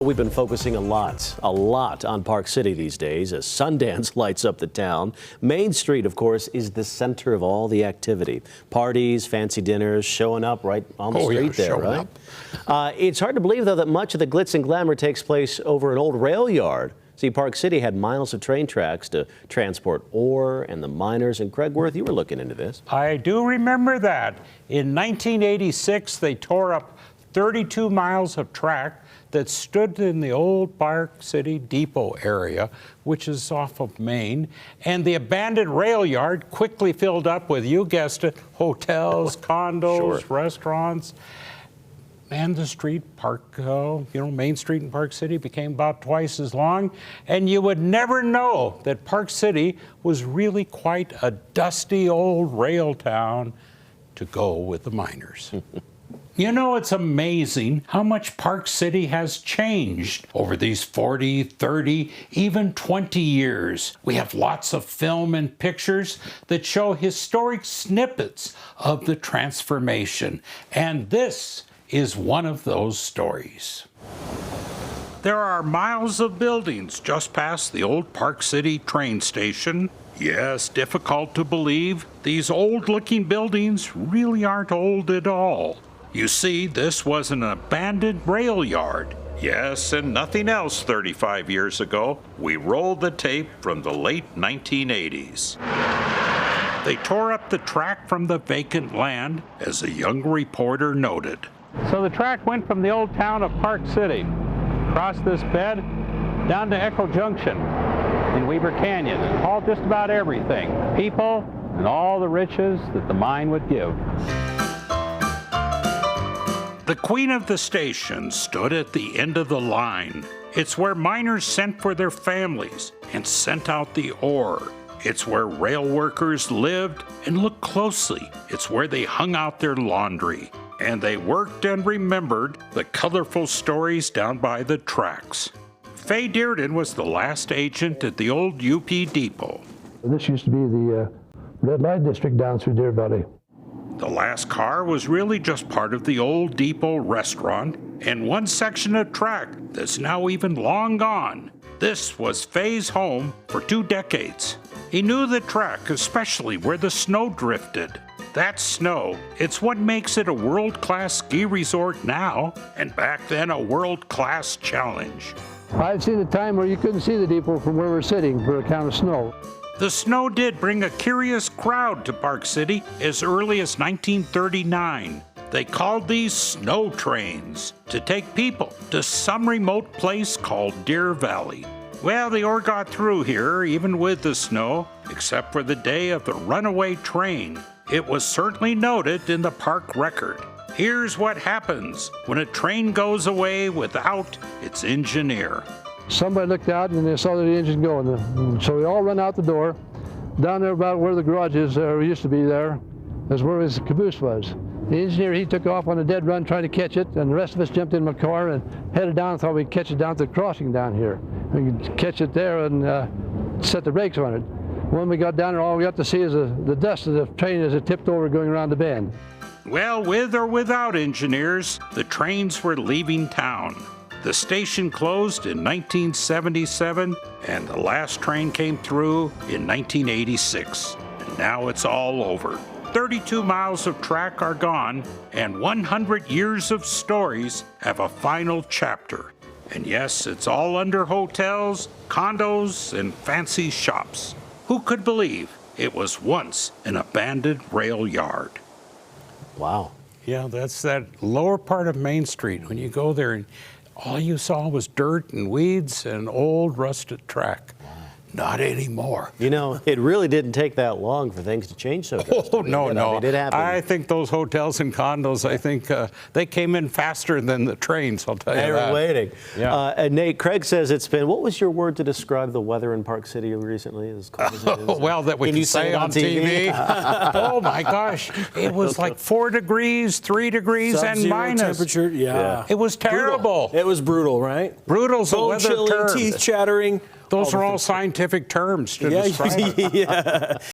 We've been focusing a lot on Park City these days as Sundance lights up the town. Main Street, of course, is the center of all the activity. Parties, fancy dinners, showing up right on the street there, right? It's hard to believe, though, that much of the glitz and glamour takes place over an old rail yard. See, Park City had miles of train tracks to transport ore and the miners. And Craig Worth, you were looking into this. I do remember that. In 1986, they tore up 32 miles of track that stood in the old Park City Depot area, which is off of Main, and the abandoned rail yard quickly filled up with, you guessed it, hotels, condos, restaurants. And the street, Main Street in Park City became about twice as long, and you would never know that Park City was really quite a dusty old rail town to go with the miners. You know, it's amazing how much Park City has changed over these 40, 30, even 20 years. We have lots of film and pictures that show historic snippets of the transformation, and this is one of those stories. There are miles of buildings just past the old Park City train station. Yes, difficult to believe. These old-looking buildings really aren't old at all. You see, this was an abandoned rail yard. Yes, and nothing else 35 years ago. We rolled the tape from the late 1980s. They tore up the track from the vacant land, as a young reporter noted. So the track went from the old town of Park City, across this bed, down to Echo Junction in Weber Canyon, and hauled just about everything, people and all the riches that the mine would give. The queen of the station stood at the end of the line. It's where miners sent for their families and sent out the ore. It's where rail workers lived, and look closely, it's where they hung out their laundry. And they worked and remembered the colorful stories down by the tracks. Fay Dearden was the last agent at the old UP Depot. This used to be the red light district down through Deer Valley. The last car was really just part of the old Depot restaurant and one section of track that's now even long gone. This was Fay's home for 2 decades. He knew the track, especially where the snow drifted. That snow, it's what makes it a world-class ski resort now, and back then a world-class challenge. I've seen a time where you couldn't see the depot from where we're sitting for account of snow. The snow did bring a curious crowd to Park City as early as 1939. They called these snow trains to take people to some remote place called Deer Valley. Well, the ore got through here, even with the snow, except for the day of the runaway train. It was certainly noted in the park record. Here's what happens when a train goes away without its engineer. Somebody looked out and they saw the engine going. So we all run out the door. Down there about where the garage is, used to be there, is where his caboose was. The engineer, he took off on a dead run trying to catch it, and the rest of us jumped in my car and headed down, thought we'd catch it down to the crossing down here. We could catch it there and set the brakes on it. When we got down there, all we got to see is the dust of the train as it tipped over going around the bend. Well, with or without engineers, the trains were leaving town. The station closed in 1977, and the last train came through in 1986. And now it's all over. 32 miles of track are gone, and 100 years of stories have a final chapter. And yes, it's all under hotels, condos, and fancy shops. Who could believe it was once an abandoned rail yard? Wow. Yeah, that's that lower part of Main Street. When you go there, and all you saw was dirt and weeds and old rusted track. Not anymore. You know, it really didn't take that long for things to change so fast. Oh, no. I mean, it happened. I think those hotels and condos, I think they came in faster than the trains, I'll tell you that. They were waiting. Yeah. And Nate, Craig says it's been, what was your word to describe the weather in Park City recently? As cold as it is? Well, that we can say on TV. Oh, my gosh. It was like 4 degrees, 3 degrees, and minus. Temperature, yeah. It was terrible. Brutal. It was brutal, right? Brutal. So Bone chilling, teeth chattering. Those are all scientific terms to describe it. Yeah.